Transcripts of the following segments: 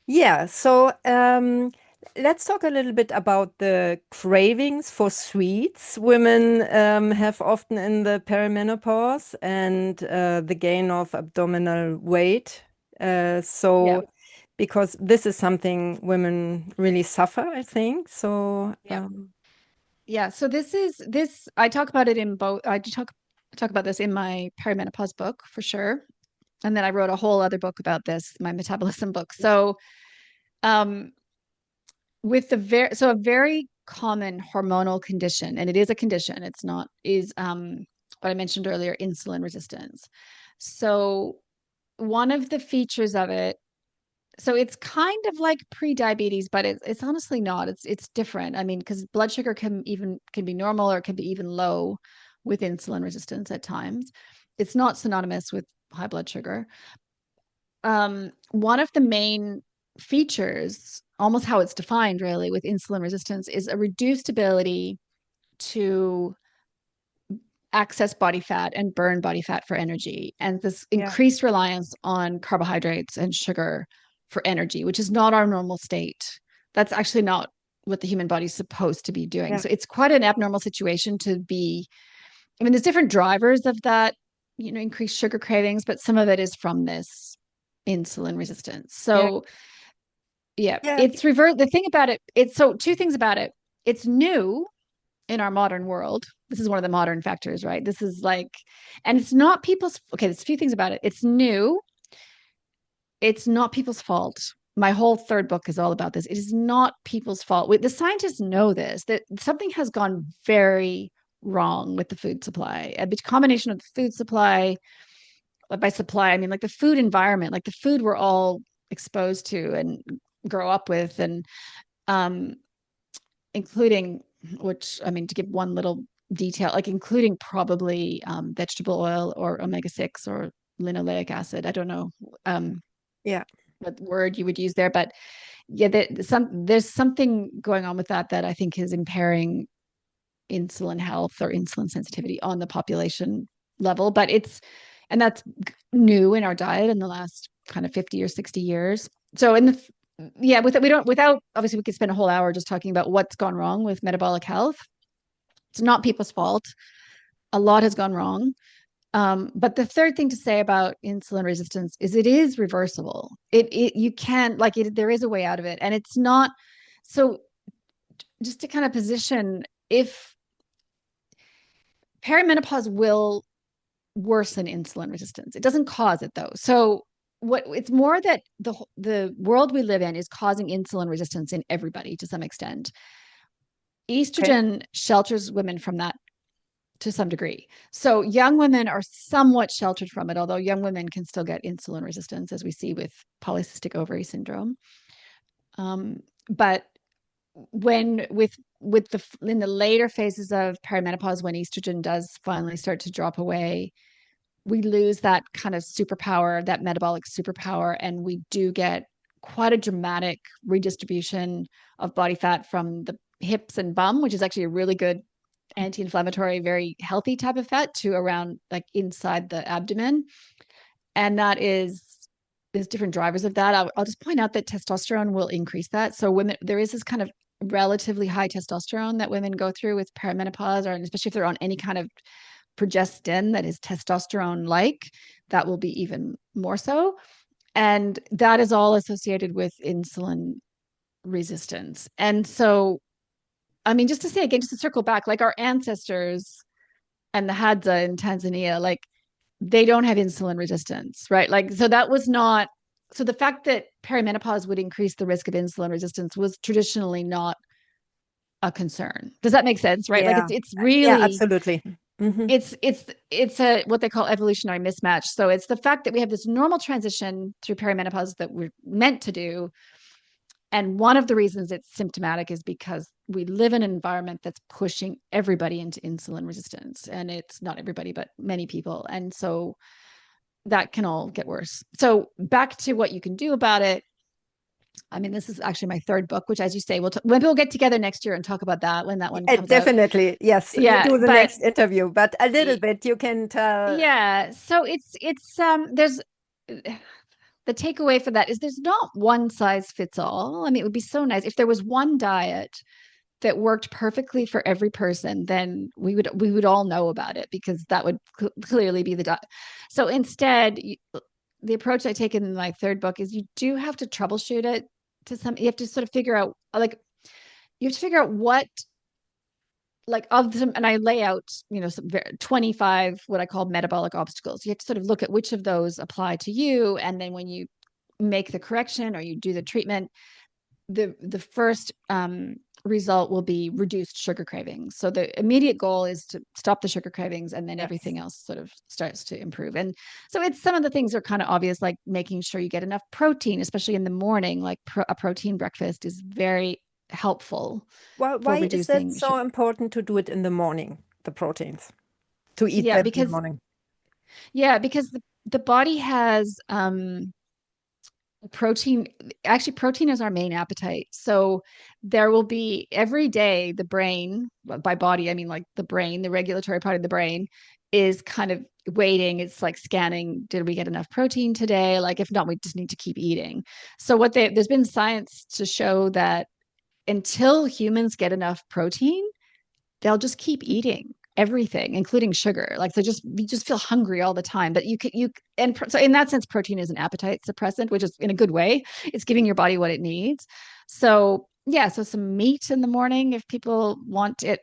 Yeah, so let's talk a little bit about the cravings for sweets women have often in the perimenopause and the gain of abdominal weight. Yeah. Because this is something women really suffer, I think. Yeah. Yeah. So this I talk about it in both I do talk about this in my perimenopause book for sure. And then I wrote a whole other book about this, my metabolism book. So um with the a very common hormonal condition, and it is a condition, it's not, is what I mentioned earlier, insulin resistance. So one of the features of it, so it's kind of like pre-diabetes, but it's honestly not. It's different. I mean, because blood sugar can be normal or it can be even low with insulin resistance at times. It's not synonymous with high blood sugar. One of the main features, almost how it's defined really with insulin resistance, is a reduced ability to access body fat and burn body fat for energy, and this Yeah, increased reliance on carbohydrates and sugar for energy, which is not our normal state. That's actually not what the human body is supposed to be doing. yeah, So it's quite an abnormal situation to be. I mean, there's different drivers of that, increased sugar cravings, but some of it is from this insulin resistance. yeah, So yeah, yeah, it's reversed. The thing about it, it's so two things about it. It's new in our modern world. This is one of the modern factors, right? This is like, and it's not people's, okay, there's a few things about it. It's new. It's not people's fault. My whole third book is all about this. It is not people's fault. The scientists know this, that something has gone very wrong with the food supply. A combination of the food supply, by supply, I mean like the food environment, like the food we're all exposed to and grow up with, and um, including, which I mean, to give one little detail, like including probably vegetable oil or omega-6 or linoleic acid. I don't know um, yeah, what word you would use there, but yeah, there's something going on with that I think is impairing insulin health or insulin sensitivity on the population level. But and that's new in our diet in the last kind of 50 or 60 years. So in the yeah, without obviously we could spend a whole hour just talking about what's gone wrong with metabolic health. It's not people's fault. A lot has gone wrong. But the third thing to say about insulin resistance is it is reversible. It you can like it. There is a way out of it, and it's not. So just to kind of position, if perimenopause will worsen insulin resistance, it doesn't cause it though. So what it's more that the world we live in is causing insulin resistance in everybody to some extent. okay, Estrogen shelters women from that to some degree. So young women are somewhat sheltered from it, although young women can still get insulin resistance, as we see with polycystic ovary syndrome. But when with the in the later phases of perimenopause, when estrogen does finally start to drop away, we lose that kind of superpower, that metabolic superpower, and we do get quite a dramatic redistribution of body fat from the hips and bum, which is actually a really good anti-inflammatory, very healthy type of fat, to around like inside the abdomen. And that is there's different drivers of that. I'll just point out that testosterone will increase that. So women, there is this kind of relatively high testosterone that women go through with perimenopause, or especially if they're on any kind of progestin that is testosterone like, that will be even more so. And that is all associated with insulin resistance. And so, I mean, just to say again, just to circle back, like our ancestors and the Hadza in Tanzania, like they don't have insulin resistance, right? Like, so that was not, so the fact that perimenopause would increase the risk of insulin resistance was traditionally not a concern. Does that make sense? Right? Like yeah, it's yeah, really, absolutely. Hmm. it's a what they call evolutionary mismatch. So it's the fact that we have this normal transition through perimenopause that we're meant to do, and one of the reasons it's symptomatic is because we live in an environment that's pushing everybody into insulin resistance, and it's not everybody but many people, and so that can all get worse. So back to what you can do about it. I mean, this is actually my third book, which, as you say, maybe we'll get together next year and talk about that when that one Yeah, comes out. definitely. Yes, we Yeah, do the but next interview, but a little bit you can tell. yeah, so it's there's the takeaway for that is there's not one size fits all. I mean, it would be so nice if there was one diet that worked perfectly for every person, then we would all know about it because that would clearly be the diet. So instead, the approach I take in my third book is you do have to troubleshoot it to some. You have to sort of figure out like you have to figure out what like of them, and I lay out, some 25 what I call metabolic obstacles. You have to sort of look at which of those apply to you, and then when you make the correction or you do the treatment, the first result will be reduced sugar cravings. So the immediate goal is to stop the sugar cravings, and then Yes. everything else sort of starts to improve. And so it's some of the things are kind of obvious, like making sure you get enough protein, especially in the morning. Like a protein breakfast is very helpful for Why is that reducing so sugar. important to do it in the morning, the proteins, to eat Yeah, that in the because morning? the body has protein. Actually, protein is our main appetite. So there will be every day the brain, by body I mean like the brain, the regulatory part of the brain, is kind of waiting. It's like scanning, did we get enough protein today? Like if not, we just need to keep eating. So there's been science to show that until humans get enough protein, they'll just keep eating everything, including sugar. Like, so just you just feel hungry all the time. But so in that sense, protein is an appetite suppressant, which is in a good way. It's giving your body what it needs. So yeah, so some meat in the morning if people want to,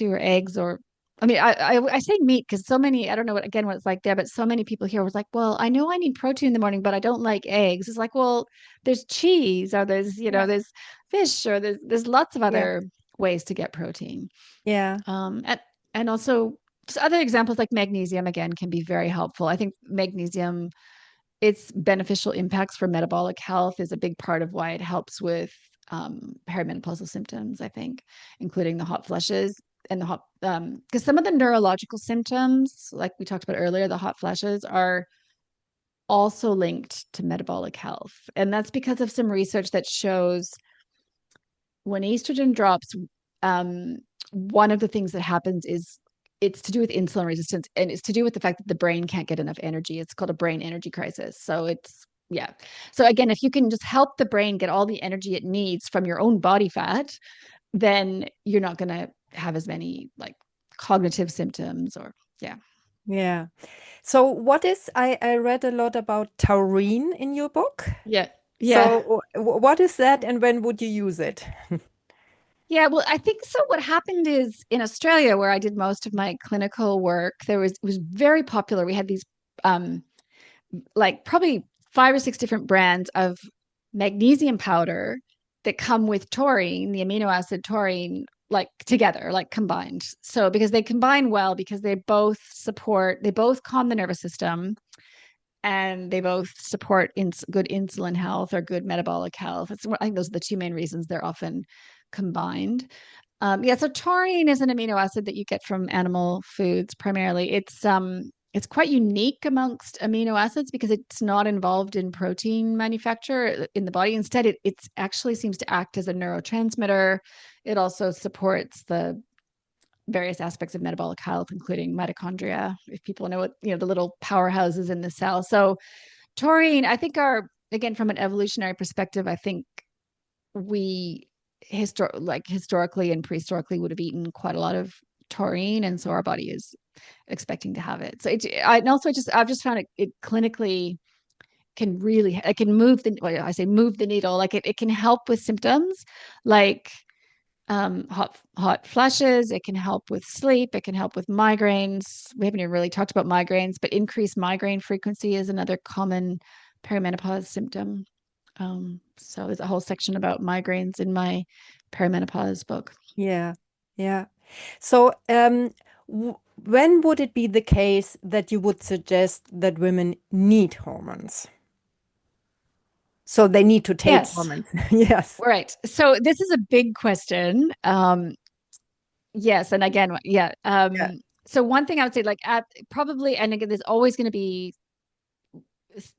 or eggs, or I mean, I say meat because so many, I don't know what it's like there, but so many people here was like, well, I know I need protein in the morning, but I don't like eggs. It's like, well, there's cheese, or Yeah. there's fish, or there's lots of Yeah. other ways to get protein. Yeah. Um, and, and also just other examples like magnesium again can be very helpful. I think magnesium, its beneficial impacts for metabolic health is a big part of why it helps with perimenopausal symptoms, I think, including the hot flushes and the hot, because some of the neurological symptoms, like we talked about earlier, the hot flashes are also linked to metabolic health. And that's because of some research that shows when estrogen drops, um, one of the things that happens is it's to do with insulin resistance, and it's to do with the fact that the brain can't get enough energy. It's called a brain energy crisis. So it's, yeah. So again, if you can just help the brain get all the energy it needs from your own body fat, then you're not going to have as many like cognitive symptoms or, yeah. Yeah. So I read a lot about taurine in your book. Yeah. Yeah. So what is that and when would you use it? Yeah, well, I think so. What happened is in Australia, where I did most of my clinical work, it was very popular. We had these um, like probably 5 or 6 different brands of magnesium powder that come with taurine, the amino acid taurine, like together, like combined. So because they combine well, because they both calm the nervous system, and they both support good insulin health or good metabolic health. I think those are the two main reasons they're often combined. Yeah, so taurine is an amino acid that you get from animal foods primarily. It's quite unique amongst amino acids because it's not involved in protein manufacture in the body. Instead, it actually seems to act as a neurotransmitter. It also supports the various aspects of metabolic health, including mitochondria, if people know what, the little powerhouses in the cell. So taurine, I think again, from an evolutionary perspective, I think we historically and prehistorically would have eaten quite a lot of taurine, and so our body is expecting to have it. So and also I've just found it clinically it can move I say move the needle. Like it can help with symptoms like hot flushes. It can help with sleep. It can help with migraines. We haven't even really talked about migraines, but increased migraine frequency is another common perimenopause symptom. So there's a whole section about migraines in my perimenopause book. Yeah. Yeah. So w when would it be the case that you would suggest that women need hormones? So they need to take Yes, hormones. Yes. right. So this is a big question. Yes, and again, yeah. Yeah. So one thing I would say, like at probably, and again, there's always going to be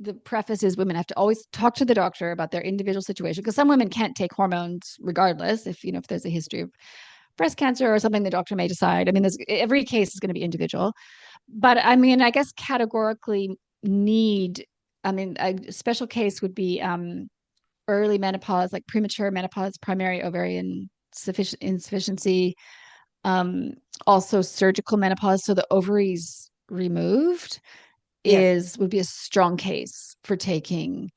the preface is women have to always talk to the doctor about their individual situation because some women can't take hormones regardless if there's a history of breast cancer or something the doctor may decide. I mean, every case is going to be individual, but I mean, I guess categorically need I mean, a special case would be early menopause, like premature menopause, primary ovarian insufficiency, um, also surgical menopause. So the ovaries removed Yes. would be a strong case for taking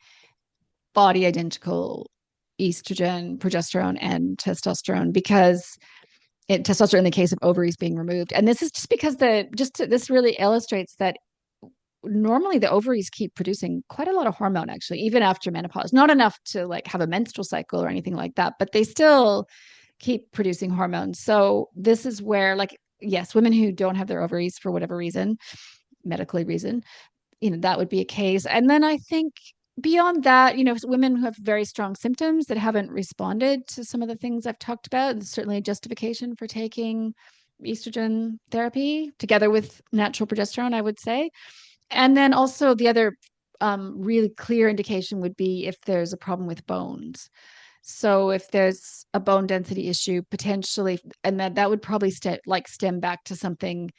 body identical estrogen, progesterone, and testosterone because testosterone in the case of ovaries being removed. And this is just because this really illustrates that normally the ovaries keep producing quite a lot of hormone actually even after menopause, not enough to like have a menstrual cycle or anything like that, but they still keep producing hormones. So this is where, like, yes, women who don't have their ovaries for whatever reason, medically reason, that would be a case. And then I think beyond that, women who have very strong symptoms that haven't responded to some of the things I've talked about, there's certainly a justification for taking estrogen therapy together with natural progesterone, I would say. And then also the other really clear indication would be if there's a problem with bones. So if there's a bone density issue potentially, and that would probably stem back to something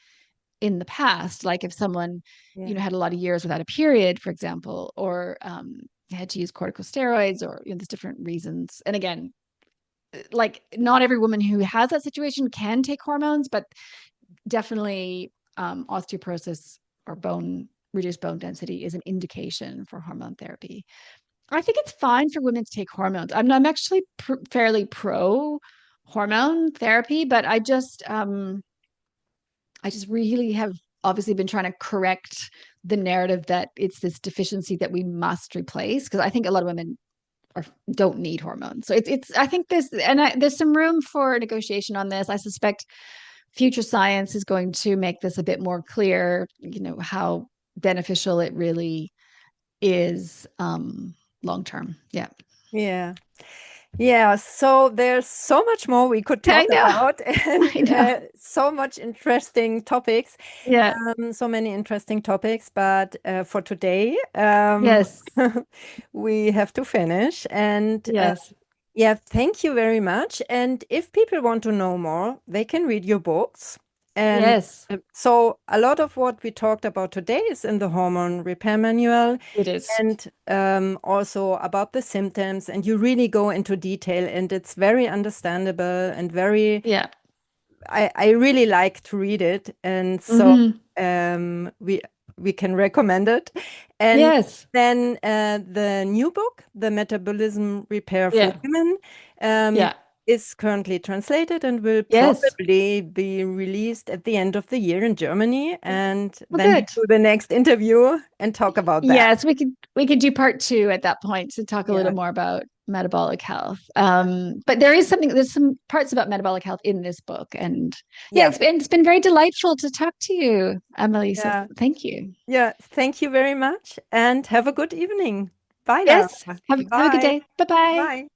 in the past, like if someone, Yeah. had a lot of years without a period, for example, or had to use corticosteroids, or there's different reasons. And again, like not every woman who has that situation can take hormones, but definitely osteoporosis or reduced bone density is an indication for hormone therapy. I think it's fine for women to take hormones. I'm actually fairly pro hormone therapy, but I just really have obviously been trying to correct the narrative that it's this deficiency that we must replace, because I think a lot of women don't need hormones. So it's I think there's some room for negotiation on this. I suspect future science is going to make this a bit more clear, how beneficial it really is long term. Yeah. Yeah. Yeah, so there's so much more we could I talk know. about I and know. so much interesting topics, Yeah. so many interesting topics, but for today, Yes. we have to finish. And Yes. yeah, thank you very much. And if people want to know more, they can read your books. And Yes. so a lot of what we talked about today is in the Hormone Repair Manual It is. and also about the symptoms. And you really go into detail, and it's very understandable and Yeah. I really like to read it. And so Hmm. we can recommend it. And Yes. then the new book, The Metabolism Repair for Yeah. Women, um, Yeah. is currently translated and will Yes. probably be released at the end of the year in Germany. And Well, then we good. do the next interview and talk about that. Yes, we could do part two at that point to talk a little Yeah. more about metabolic health. But there's some parts about metabolic health in this book, and yeah, Yeah. it's been very delightful to talk to you, Emily. So Yeah. thank you. Yeah. Thank you very much and have a good evening. Bye, Lara. Yes, have a good Bye. day. Bye bye. Bye.